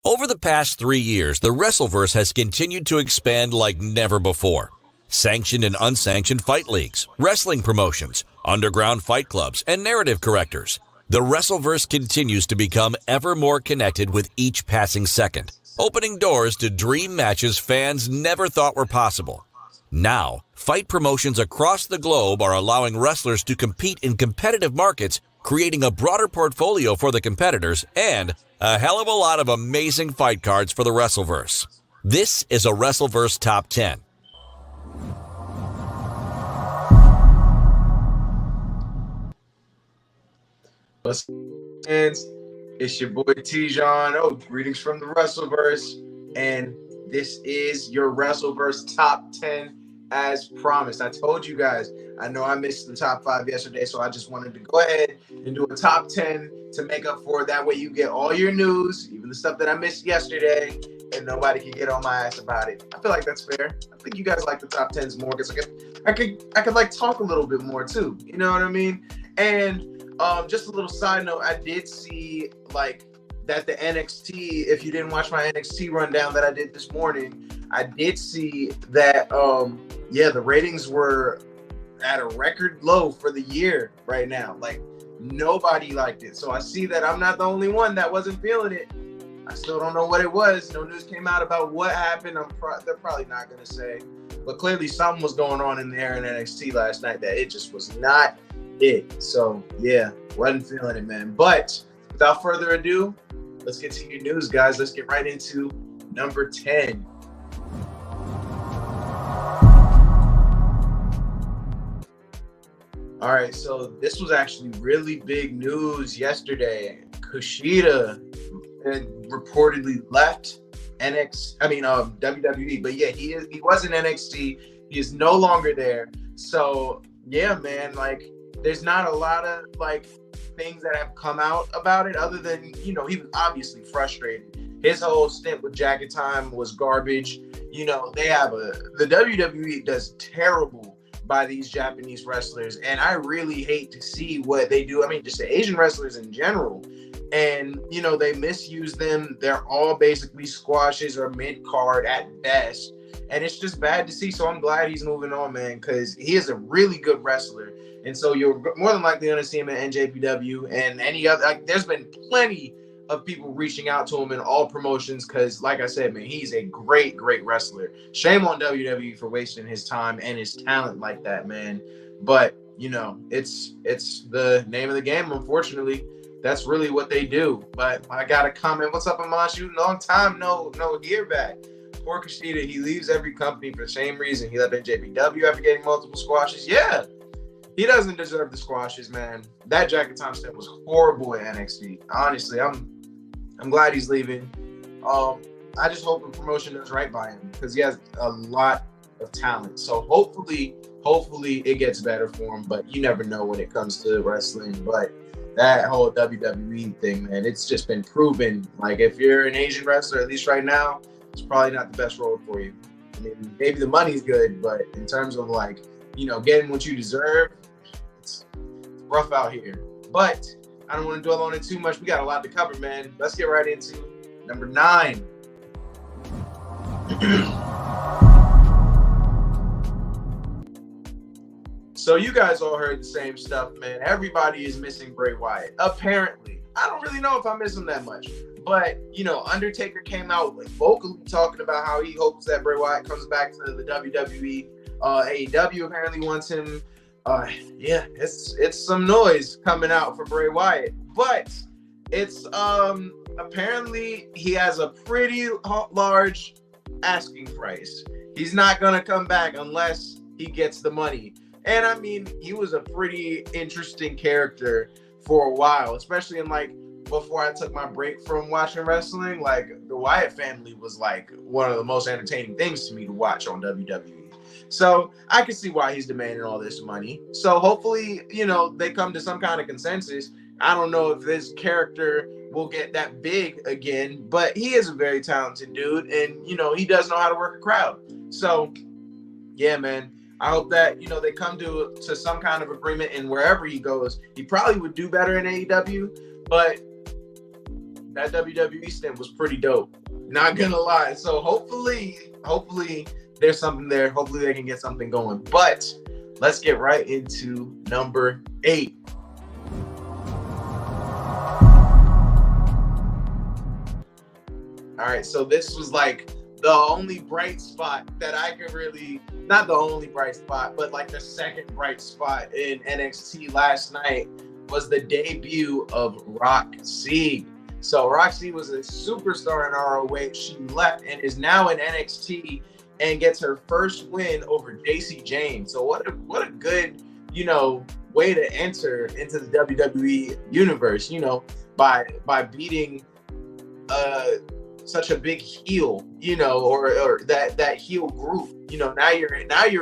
Over the past 3 years, the Wrestleverse has continued to expand like never before. Sanctioned and unsanctioned fight leagues, wrestling promotions, underground fight clubs, and narrative correctors. The Wrestleverse continues to become ever more connected with each passing second, opening doors to dream matches fans never thought were possible. Now, fight promotions across the globe are allowing wrestlers to compete in competitive markets, creating a broader portfolio for the competitors and a hell of a lot of amazing fight cards for the Wrestleverse. This is a Wrestleverse Top 10. What's up, fans? It's your boy Tijon. Oh, greetings from the Wrestleverse, and this is your Wrestleverse Top 10 as promised. I told you guys, I know I missed the top 5 yesterday, so I just wanted to go ahead and do a top 10 to make up for it. That way you get all your news, even the stuff that I missed yesterday, and nobody can get on my ass about it. I feel like that's fair. I think you guys like the top 10s more because I could like talk a little bit more too. You know what I mean? And just a little side note, I did see like that the NXT, if you didn't watch my NXT rundown that I did this morning, I did see that the ratings were at a record low for the year right now. Like nobody liked it. So I see that I'm not the only one that wasn't feeling it. I still don't know what it was. No news came out about what happened. They're probably not going to say. But clearly something was going on in there in NXT last night that it just was not it. So yeah, wasn't feeling it, man. But without further ado, let's get to your news, guys. Let's get right into number 10. All right, so this was actually really big news yesterday. Kushida reportedly left WWE, but yeah, he was in NXT. He is no longer there. So yeah, man, like there's not a lot of like things that have come out about it other than, you know, he was obviously frustrated. His whole stint with Jacket Time was garbage. You know, the WWE does terrible by these Japanese wrestlers, and I really hate to see what they do. I mean, just the Asian wrestlers in general. And, you know, they misuse them. They're all basically squashes or mid-card at best. And it's just bad to see. So I'm glad he's moving on, man, because he is a really good wrestler. And so you're more than likely going to see him at NJPW and any other. Like, there's been plenty of people reaching out to him in all promotions because, like I said, man, he's a great, great wrestler. Shame on WWE for wasting his time and his talent like that, man. But, you know, it's the name of the game, unfortunately. That's really what they do. But I got a comment. What's up, Amashu? Long time, no hear back. Poor Kushida, he leaves every company for the same reason. He left NJPW after getting multiple squashes. Yeah, he doesn't deserve the squashes, man. That Jacket Time step was horrible at NXT. Honestly, I'm glad he's leaving. I just hope the promotion does right by him because he has a lot of talent. So hopefully it gets better for him. But you never know when it comes to wrestling. But that whole WWE thing, man, it's just been proven. Like, if you're an Asian wrestler, at least right now, it's probably not the best road for you. I mean, maybe the money's good, but in terms of, like, you know, getting what you deserve, it's rough out here. But I don't want to dwell on it too much. We got a lot to cover, man. Let's get right into number 9. So you guys all heard the same stuff, man. Everybody is missing Bray Wyatt. Apparently. I don't really know if I miss him that much. But, you know, Undertaker came out like, vocally talking about how he hopes that Bray Wyatt comes back to the WWE. AEW apparently wants him. It's some noise coming out for Bray Wyatt. But it's apparently he has a pretty large asking price. He's not going to come back unless he gets the money. And I mean, he was a pretty interesting character for a while, especially in like before I took my break from watching wrestling. Like the Wyatt family was like one of the most entertaining things to me to watch on WWE. So I can see why he's demanding all this money. So hopefully, you know, they come to some kind of consensus. I don't know if this character will get that big again, but he is a very talented dude, and you know, he does know how to work a crowd. So yeah, man. I hope that, you know, they come to some kind of agreement, and wherever he goes, he probably would do better in AEW, but that WWE stint was pretty dope. Not gonna lie. So hopefully there's something there. Hopefully they can get something going. But let's get right into number 8. All right, so this was like the only bright spot that I could really, not the only bright spot, but like the second bright spot in NXT last night was the debut of Rok-C. So Roxy was a superstar in ROH. She left and is now in NXT and gets her first win over JC James. So what a good, way to enter into the WWE universe, by beating such a big heel, or that heel group. Now you're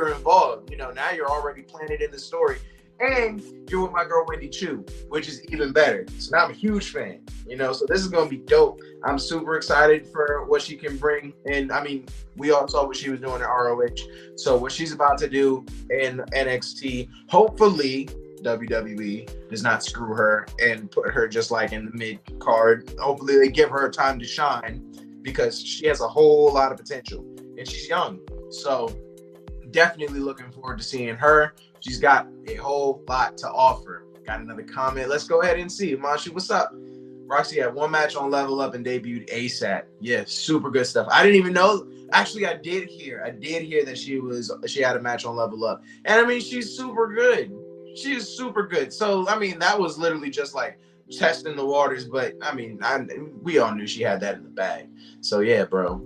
involved. Now you're already planted in the story. And you're with my girl Wendy Chu, which is even better. So now I'm a huge fan, so this is going to be dope. I'm super excited for what she can bring. And I mean, we all saw what she was doing at ROH. So what she's about to do in NXT, hopefully WWE does not screw her and put her just like in the mid card. Hopefully they give her time to shine because she has a whole lot of potential and she's young. So definitely looking forward to seeing her. She's got a whole lot to offer. Got another comment. Let's go ahead and see. Mashi, what's up? Roxy had one match on Level Up and debuted ASAP. Yeah, super good stuff. I didn't even know. Actually, I did hear that she had a match on Level Up. And I mean, she's super good. She's super good. So, I mean, that was literally just like testing the waters. But I mean, we all knew she had that in the bag. So yeah, bro.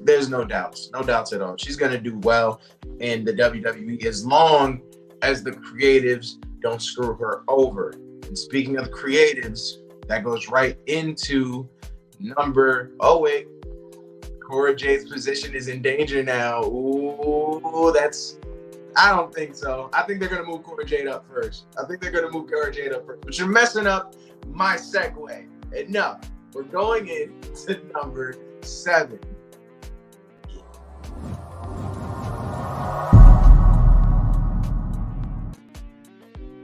There's no doubts at all. She's gonna do well in the WWE as long as the creatives don't screw her over. And speaking of the creatives, that goes right into Cora Jade's position is in danger now. Ooh, I don't think so. I think they're gonna move Cora Jade up first. But you're messing up my segue. Enough. We're going into number 7.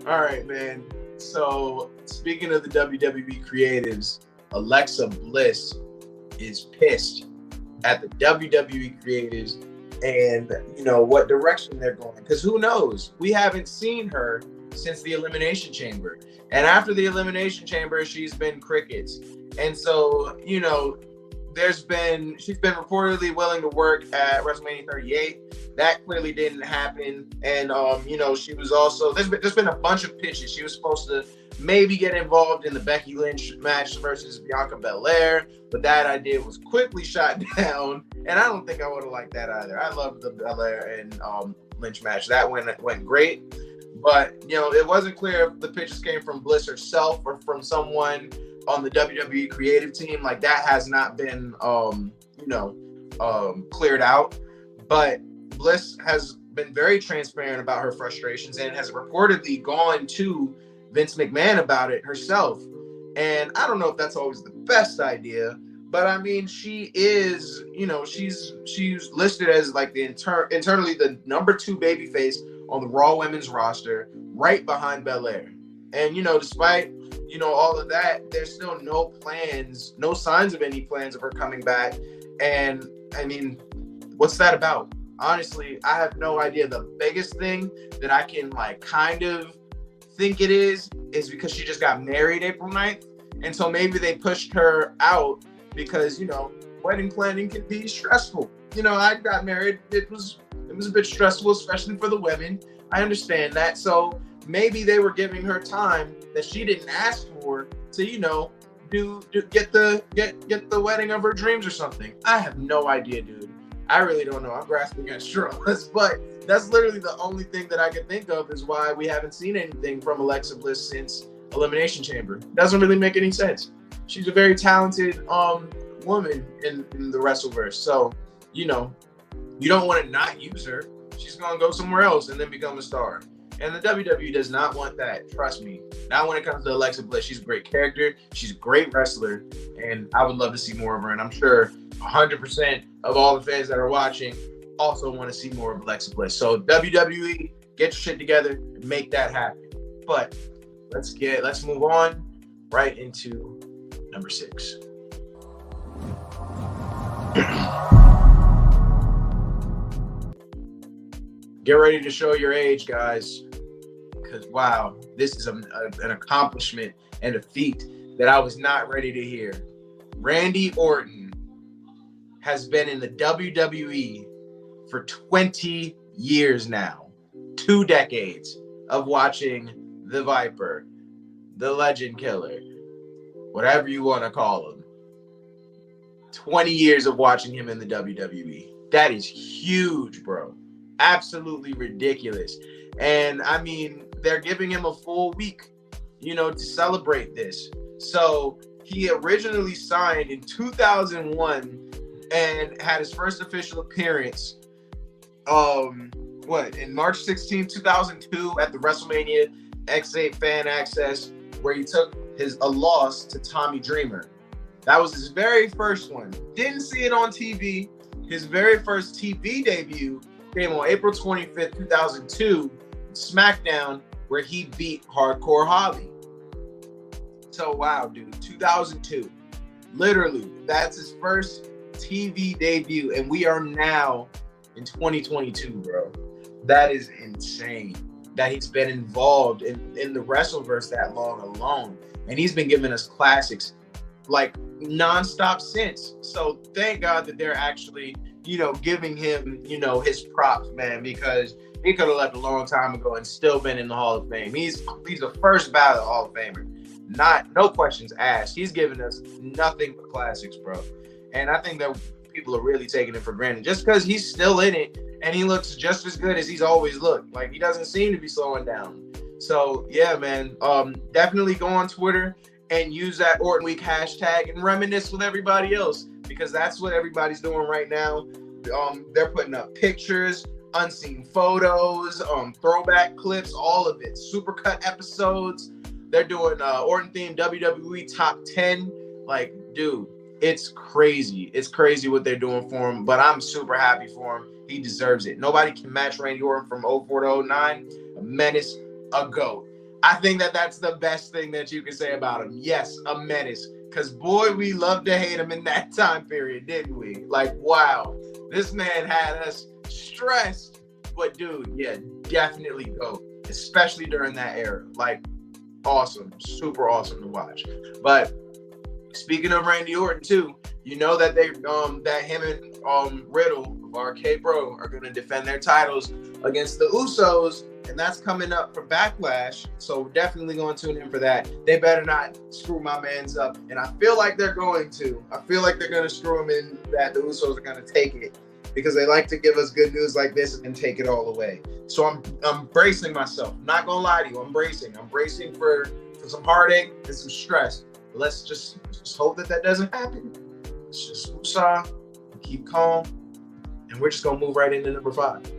All right, man. So speaking of the WWE creatives, Alexa Bliss is pissed at the WWE creatives and what direction they're going. Because who knows? We haven't seen her since the Elimination Chamber. And after the Elimination Chamber, she's been crickets. And so, she's been reportedly willing to work at WrestleMania 38. That clearly didn't happen. And, she was also, there's been a bunch of pitches. She was supposed to maybe get involved in the Becky Lynch match versus Bianca Belair, but that idea was quickly shot down. And I don't think I would have liked that either. I loved the Belair and Lynch match. That went great. But, it wasn't clear if the pitches came from Bliss herself or from someone on the WWE creative team. Like, that has not been, cleared out. But Bliss has been very transparent about her frustrations and has reportedly gone to Vince McMahon about it herself. And I don't know if that's always the best idea, but I mean, she is, she's listed as like the internally the number 2 babyface on the Raw women's roster, right behind Belair. And, despite, all of that, there's still no signs of any plans of her coming back. And I mean, what's that about? Honestly, I have no idea. The biggest thing that I can kind of think it is because she just got married April 9th. And so maybe they pushed her out because, wedding planning can be stressful. I got married. It was a bit stressful, especially for the women. I understand that. So maybe they were giving her time that she didn't ask for to, get the wedding of her dreams or something. I have no idea, dude. I really don't know. I'm grasping at straws, but that's literally the only thing that I can think of is why we haven't seen anything from Alexa Bliss since Elimination Chamber. Doesn't really make any sense. She's a very talented woman in the Wrestleverse. So, you don't want to not use her. She's going to go somewhere else and then become a star. And the WWE does not want that. Trust me. Not when it comes to Alexa Bliss. She's a great character. She's a great wrestler. And I would love to see more of her. And I'm sure 100% of all the fans that are watching also want to see more of Alexa Bliss. So WWE, get your shit together and make that happen. But let's move on right into number 6. Get ready to show your age, guys, because wow, this is an accomplishment and a feat that I was not ready to hear. Randy Orton has been in the WWE for 20 years now. 2 decades of watching the Viper, the Legend Killer, whatever you want to call him. 20 years of watching him in the WWE. That is huge, bro. Absolutely ridiculous. And I mean, they're giving him a full week, to celebrate this. So he originally signed in 2001 and had his first official appearance in March 16, 2002 at the WrestleMania X8 Fan Access, where he took a loss to Tommy Dreamer. That was his very first one. Didn't see it on TV. His very first TV debut came on April 25th, 2002, SmackDown, where he beat Hardcore Holly. So wow, dude, 2002. Literally, that's his first TV debut, and we are now in 2022, bro. That is insane that he's been involved in the Wrestleverse that long alone. And he's been giving us classics like nonstop since. So thank God that they're actually, giving him, his props, man, because he could have left a long time ago and still been in the Hall of Fame. He's the first ballot Hall of Famer. No questions asked. He's giving us nothing but classics, bro. And I think that people are really taking it for granted just because he's still in it and he looks just as good as he's always looked. Like, he doesn't seem to be slowing down. So yeah, man, definitely go on Twitter and use that Orton Week hashtag and reminisce with everybody else, because that's what everybody's doing right now. They're putting up pictures, unseen photos, throwback clips, all of it, supercut episodes. They're doing Orton themed WWE top 10. Like, dude, it's crazy. It's crazy what they're doing for him, but I'm super happy for him. He deserves it. Nobody can match Randy Orton from 04 to 09. A menace, a GOAT. I think that that's the best thing that you can say about him. Yes, a menace. Because, boy, we loved to hate him in that time period, didn't we? Like, wow. This man had us stressed. But, dude, yeah, definitely GOAT. Especially during that era. Like, awesome. Super awesome to watch. But speaking of Randy Orton, too, you know that that him and Riddle of RK Bro are going to defend their titles against the Usos, and that's coming up for Backlash. So we're definitely going to tune in for that. They better not screw my mans up, and I feel like they're going to. I feel like they're going to screw him in, that the Usos are going to take it, because they like to give us good news like this and take it all away. So I'm bracing myself. I'm not going to lie to you. I'm bracing for some heartache and some stress. But let's just hope that doesn't happen. It's just woosah, keep calm, and we're just going to move right into number 5.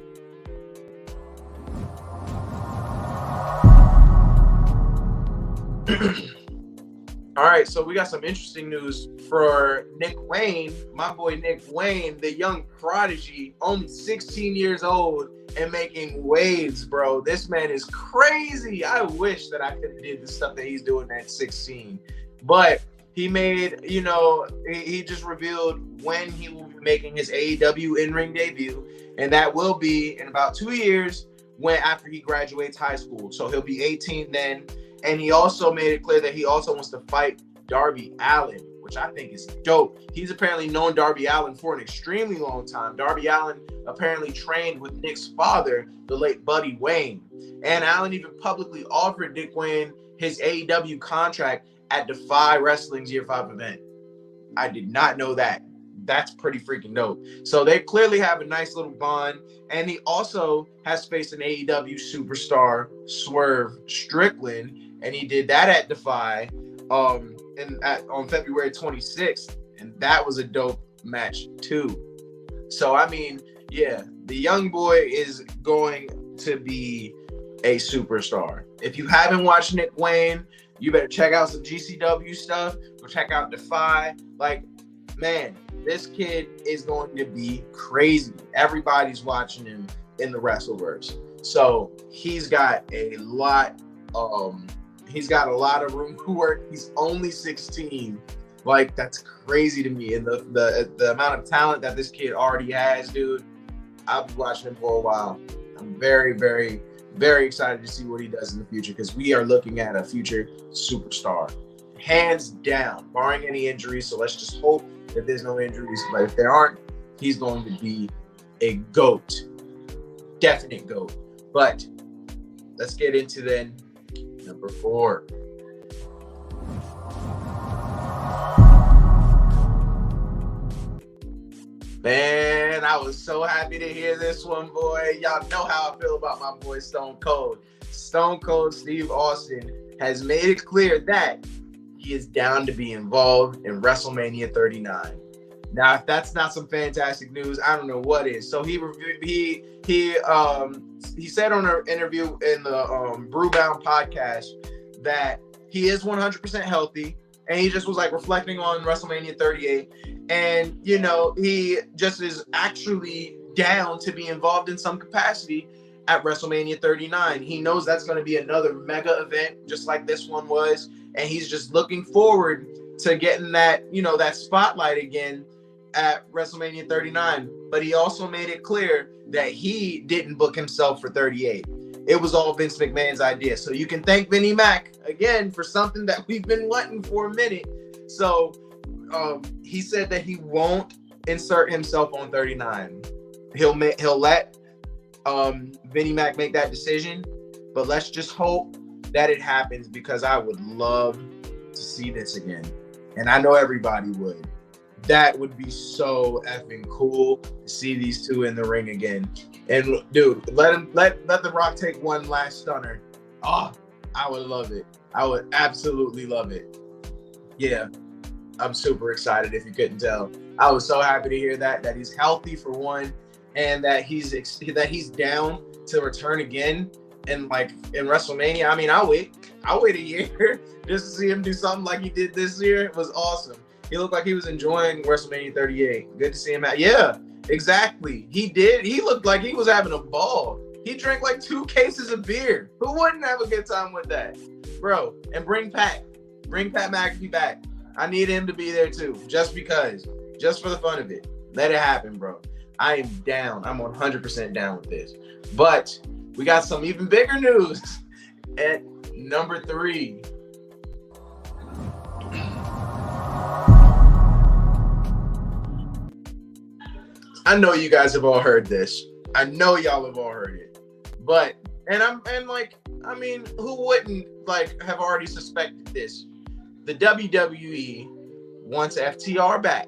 All right, so we got some interesting news for Nick Wayne, my boy Nick Wayne, the young prodigy, only 16 years old and making waves, bro. This man is crazy. I wish that I could have did the stuff that he's doing at 16. But he made, he just revealed when he will be making his AEW in-ring debut, and that will be in about 2 years after he graduates high school. So he'll be 18 then. And he also made it clear that he also wants to fight Darby Allin, which I think is dope. He's apparently known Darby Allin for an extremely long time. Darby Allin apparently trained with Nick's father, the late Buddy Wayne. And Allin even publicly offered Nick Wayne his AEW contract at Defy Wrestling's Year 5 event. I did not know that. That's pretty freaking dope. So they clearly have a nice little bond. And he also has faced an AEW superstar, Swerve Strickland, and he did that at Defy on February 26th, and that was a dope match too. So I mean, yeah, the young boy is going to be a superstar. If you haven't watched Nick Wayne, you better check out some GCW stuff. Go check out Defy. Like, man, this kid is going to be crazy. Everybody's watching him in the Wrestleverse. So he's got a lot of room to work. He's only 16. Like, that's crazy to me. And the amount of talent that this kid already has, dude, I've been watching him for a while. I'm very, very, very excited to see what he does in the future, because we are looking at a future superstar. Hands down, barring any injuries. So let's just hope that there's no injuries. But if there aren't, he's going to be a GOAT. Definite GOAT. But let's get into then number 4. Man, I was so happy to hear this one, boy. Y'all know how I feel about my boy Stone Cold. Stone Cold Steve Austin has made it clear that he is down to be involved in WrestleMania 39. Now, if that's not some fantastic news, I don't know what is. So he said on an interview in the Brewbound podcast that he is 100% healthy, and he just was like reflecting on WrestleMania 38, and you know, he just is actually down to be involved in some capacity at WrestleMania 39. He knows that's going to be another mega event, just like this one was, and he's just looking forward to getting that, you know, that spotlight again at WrestleMania 39. But he also made it clear that he didn't book himself for 38. It was all Vince McMahon's idea. So you can thank Vinnie Mac again for something that we've been wanting for a minute. So he said that he won't insert himself on 39. He'll let Vinnie Mac make that decision. But let's just hope that it happens, because I would love to see this again. And I know everybody would. That would be so effing cool to see these two in the ring again. And dude, let The Rock take one last stunner. Oh, I would love it. I would absolutely love it. Yeah, I'm super excited if you couldn't tell. I was so happy to hear that he's healthy for one, and that he's down to return again. And like in WrestleMania, I mean, I'll wait a year just to see him do something like he did this year. It was awesome. He looked like he was enjoying WrestleMania 38. Good to see him out. Yeah, exactly. He did. He looked like he was having a ball. He drank like 2 cases of beer. Who wouldn't have a good time with that? Bro, and bring Pat McAfee back. I need him to be there too, just because, just for the fun of it. Let it happen, bro. I am down. I'm 100% down with this. But we got some even bigger news at number 3. I know you guys have all heard this. I know y'all have all heard it. But who wouldn't have already suspected this? The WWE wants FTR back.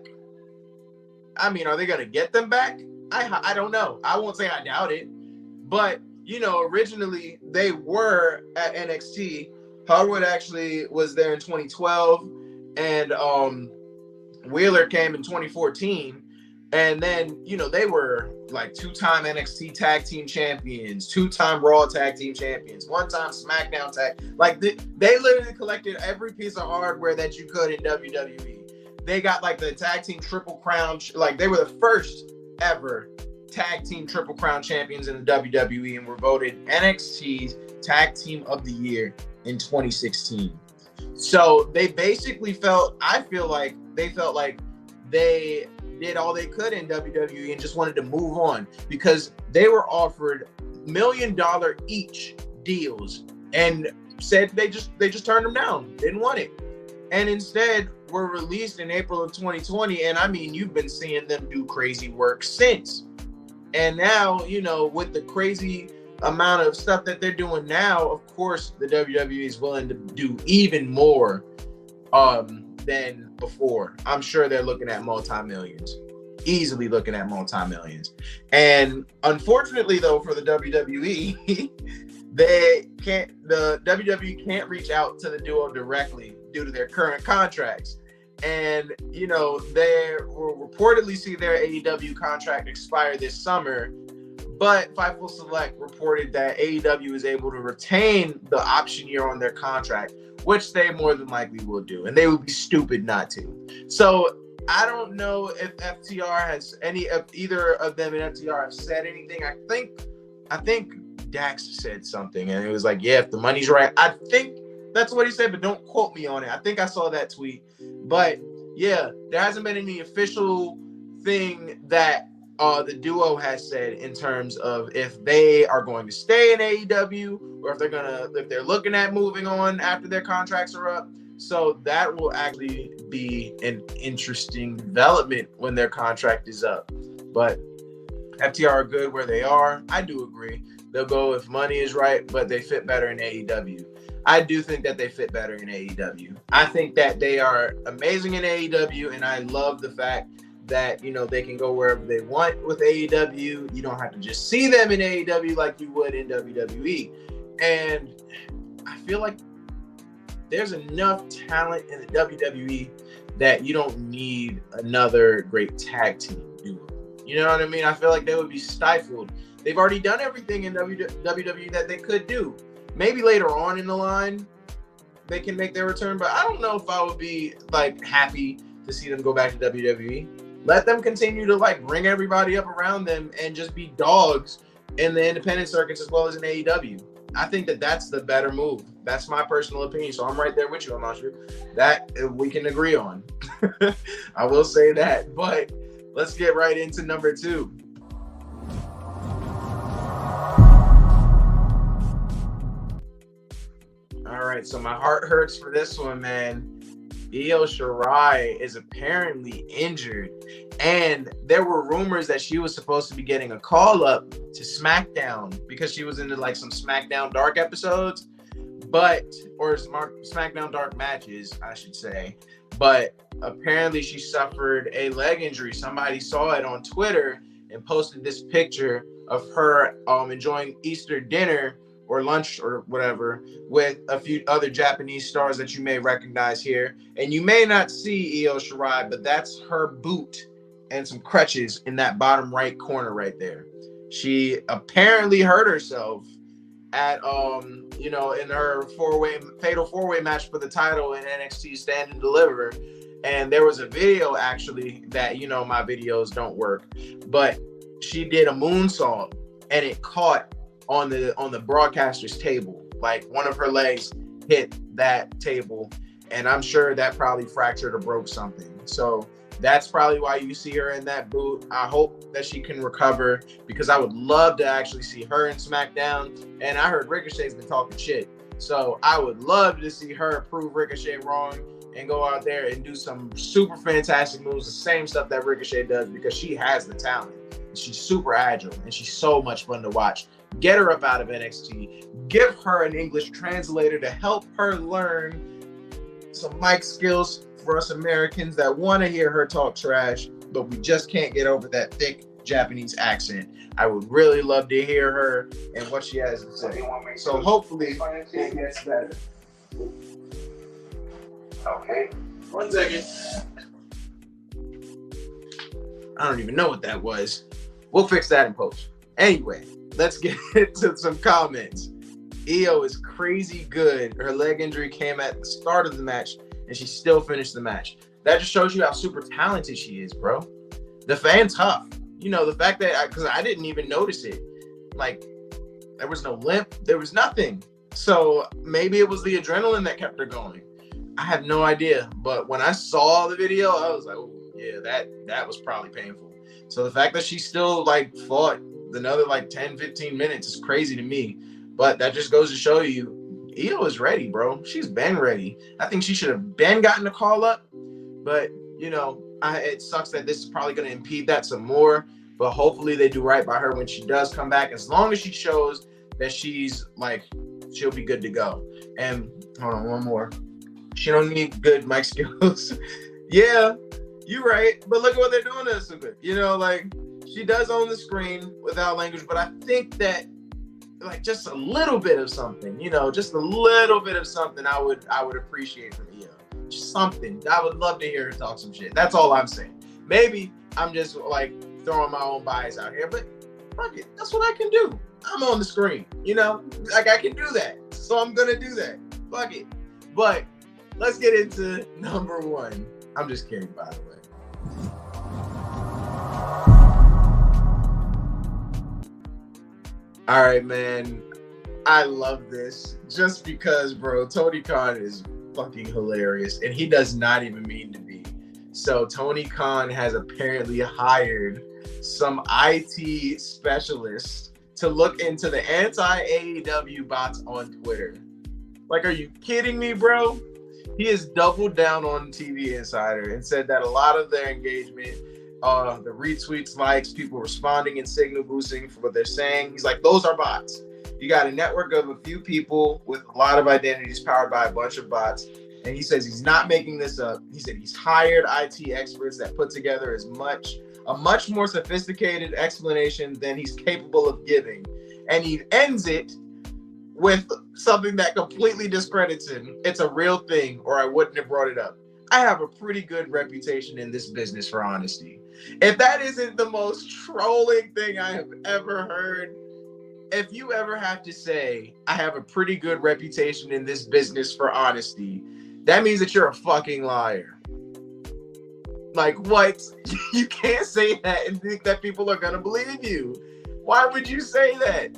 I mean, are they gonna get them back? I don't know. I won't say I doubt it. But you know, originally they were at NXT. Harwood actually was there in 2012, and Wheeler came in 2014. And then, you know, they were like 2-time NXT tag team champions, 2-time Raw tag team champions, 1-time SmackDown tag. Like they literally collected every piece of hardware that you could in WWE. They got like the tag team triple crown. Like they were the first ever tag team triple crown champions in the WWE, and were voted NXT's tag team of the year in 2016. So they basically I feel like they felt like they did all they could in WWE and just wanted to move on, because they were offered $1 million each deals and said they just turned them down, didn't want it, and instead were released in April of 2020. And I mean, you've been seeing them do crazy work since. And now, you know, with the crazy amount of stuff that they're doing now, of course the WWE is willing to do even more than before. I'm sure they're looking at multi-millions, easily looking at multi-millions. And unfortunately though, for the WWE, the WWE can't reach out to the duo directly due to their current contracts. And, you know, they will reportedly see their AEW contract expire this summer, but Fightful Select reported that AEW is able to retain the option year on their contract, which they more than likely will do, and they would be stupid not to. So I don't know if FTR has either of them and FTR have said anything. I think Dax said something, and it was like, yeah, if the money's right. I think that's what he said, but don't quote me on it. I think I saw that tweet. But yeah, there hasn't been any official thing that the duo has said in terms of if they are going to stay in AEW or if they're looking at moving on after their contracts are up. So that will actually be an interesting development when their contract is up. But FTR are good where they are. I do agree. They'll go if money is right, but they fit better in AEW. I do think that they fit better in AEW. I think that they are amazing in AEW, and I love the fact that, you know, they can go wherever they want with AEW. You don't have to just see them in AEW like you would in WWE. And I feel like there's enough talent in the WWE that you don't need another great tag team duo. You know what I mean? I feel like they would be stifled. They've already done everything in WWE that they could do. Maybe later on in the line, they can make their return, but I don't know if I would be like happy to see them go back to WWE. Let them continue to like bring everybody up around them and just be dogs in the independent circuits as well as in AEW. I think that that's the better move. That's my personal opinion. So I'm right there with you, I'm not sure that we can agree on. I will say that, but let's get right into number 2. All right, so my heart hurts for this one, man. Io Shirai is apparently injured, and there were rumors that she was supposed to be getting a call up to SmackDown because she was into like some SmackDown Dark episodes, or SmackDown Dark matches, I should say. But apparently she suffered a leg injury. Somebody saw it on Twitter and posted this picture of her enjoying Easter dinner or lunch or whatever with a few other Japanese stars that you may recognize here. And you may not see Io Shirai, but that's her boot and some crutches in that bottom right corner right there. She apparently hurt herself at in her fatal four-way match for the title in NXT Stand and Deliver. And there was a video actually that, my videos don't work, but she did a moonsault and it caught on the broadcaster's table. Like one of her legs hit that table, and I'm sure that probably fractured or broke something. So that's probably why you see her in that boot. I hope that she can recover because I would love to actually see her in SmackDown. And I heard Ricochet's been talking shit. So I would love to see her prove Ricochet wrong and go out there and do some super fantastic moves, the same stuff that Ricochet does, because she has the talent. She's super agile and she's so much fun to watch. Get her up out of NXT. Give her an English translator to help her learn some mic skills for us Americans that want to hear her talk trash, but we just can't get over that thick Japanese accent. I would really love to hear her and what she has to say. So hopefully it gets better. Okay, 1 second. I don't even know what that was. We'll fix that in post. Anyway, let's get into some comments. Io is crazy good. Her leg injury came at the start of the match, and she still finished the match. That just shows you how super talented she is, bro. The fan's tough. The fact that, because I didn't even notice it. Like, there was no limp. There was nothing. So maybe it was the adrenaline that kept her going. I have no idea. But when I saw the video, I was like, oh, yeah, that was probably painful. So the fact that she still fought another 10, 15 minutes is crazy to me. But that just goes to show you, Io is ready, bro. She's been ready. I think she should have gotten a call up. But, it sucks that this is probably going to impede that some more. But hopefully they do right by her when she does come back. As long as she shows that she's she'll be good to go. And hold on, one more. She don't need good mic skills. Yeah. You're right, but look at what they're doing to us. She does own the screen without language, but I think that just a little bit of something, just a little bit of something I would appreciate from Io. Just something. I would love to hear her talk some shit. That's all I'm saying. Maybe I'm just throwing my own bias out here, but fuck it. That's what I can do. I'm on the screen, I can do that. So I'm gonna do that. Fuck it. But let's get into number 1. I'm just kidding, by the way. All right, man. I love this just because, bro, Tony Khan is fucking hilarious, and he does not even mean to be. So Tony Khan has apparently hired some IT specialists to look into the anti-AEW bots on Twitter. Like, are you kidding me, bro? He has doubled down on TV Insider and said that a lot of their engagement, the retweets, likes, people responding and signal boosting for what they're saying, he's like, those are bots. You got a network of a few people with a lot of identities powered by a bunch of bots. And he says he's not making this up. He said he's hired IT experts that put together a much more sophisticated explanation than he's capable of giving. And he ends it with something that completely discredits him. It's a real thing, or I wouldn't have brought it up. I have a pretty good reputation in this business for honesty. If that isn't the most trolling thing I have ever heard, if you ever have to say, I have a pretty good reputation in this business for honesty, that means that you're a fucking liar. Like, what? You can't say that and think that people are gonna believe you. Why would you say that?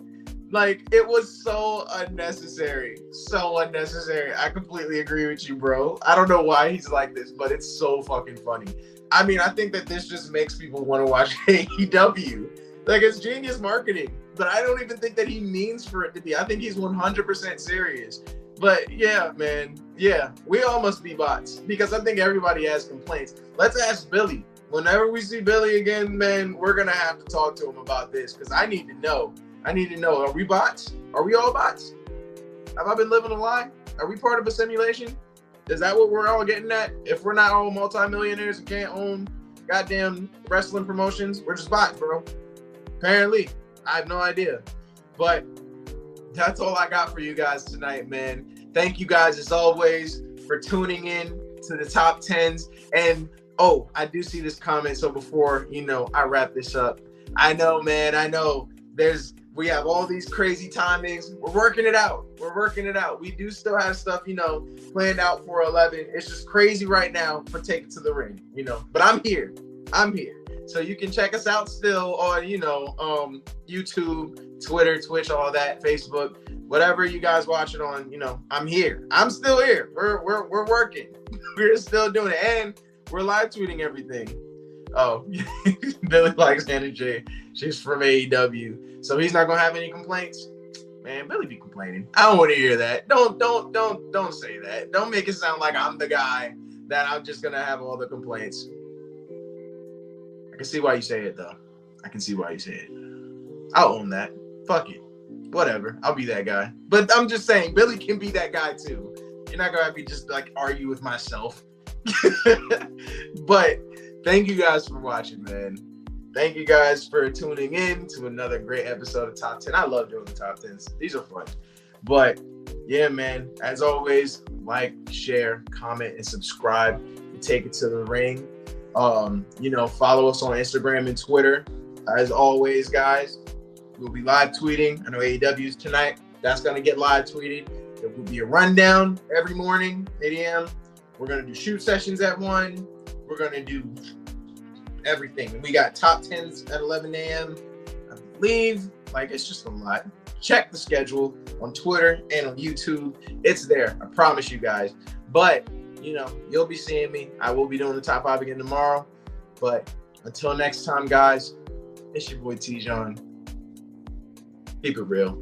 Like, it was so unnecessary. So unnecessary. I completely agree with you, bro. I don't know why he's like this, but it's so fucking funny. I mean, I think that this just makes people want to watch AEW. Like, it's genius marketing. But I don't even think that he means for it to be. I think he's 100% serious. But yeah, man. Yeah, we all must be bots. Because I think everybody has complaints. Let's ask Billy. Whenever we see Billy again, man, we're going to have to talk to him about this. Because I need to know. Are we bots? Are we all bots? Have I been living a lie? Are we part of a simulation? Is that what we're all getting at? If we're not all multimillionaires and can't own goddamn wrestling promotions, we're just bots, bro. Apparently. I have no idea. But that's all I got for you guys tonight, man. Thank you guys, as always, for tuning in to the top 10s. And, oh, I do see this comment. So before, I wrap this up. I know, man. I know. We have all these crazy timings. We're working it out. We do still have stuff, planned out for 11. It's just crazy right now for Take It to the Ring, But I'm here. So you can check us out still on, YouTube, Twitter, Twitch, all that, Facebook, whatever you guys watch it on, I'm here. I'm still here. We're working. We're still doing it. And we're live tweeting everything. Oh, Billy likes Hannah J. She's from AEW. So he's not gonna have any complaints. Man, Billy be complaining. I don't want to hear that. Don't say that. Don't make it sound like I'm the guy that I'm just gonna have all the complaints. I can see why you say it, though. I can see why you say it. I'll own that. Fuck it. Whatever. I'll be that guy. But I'm just saying, Billy can be that guy, too. You're not going to have me just, argue with myself. But thank you guys for watching, man. Thank you guys for tuning in to another great episode of Top 10. I love doing the Top 10s. These are fun. But, yeah, man, as always, like, share, comment, and subscribe. And Take It to the Ring. Follow us on Instagram and Twitter. As always, guys, we'll be live tweeting. I know AEW's tonight. That's going to get live tweeted. There will be a rundown every morning, 8 a.m. We're going to do shoot sessions at 1. We're going to do everything. And we got top 10s at 11 a.m. I believe. It's just a lot. Check the schedule on Twitter and on YouTube. It's there. I promise you guys. But you'll be seeing me. I will be doing the top 5 again tomorrow. But until next time, guys, it's your boy T-John. Keep it real.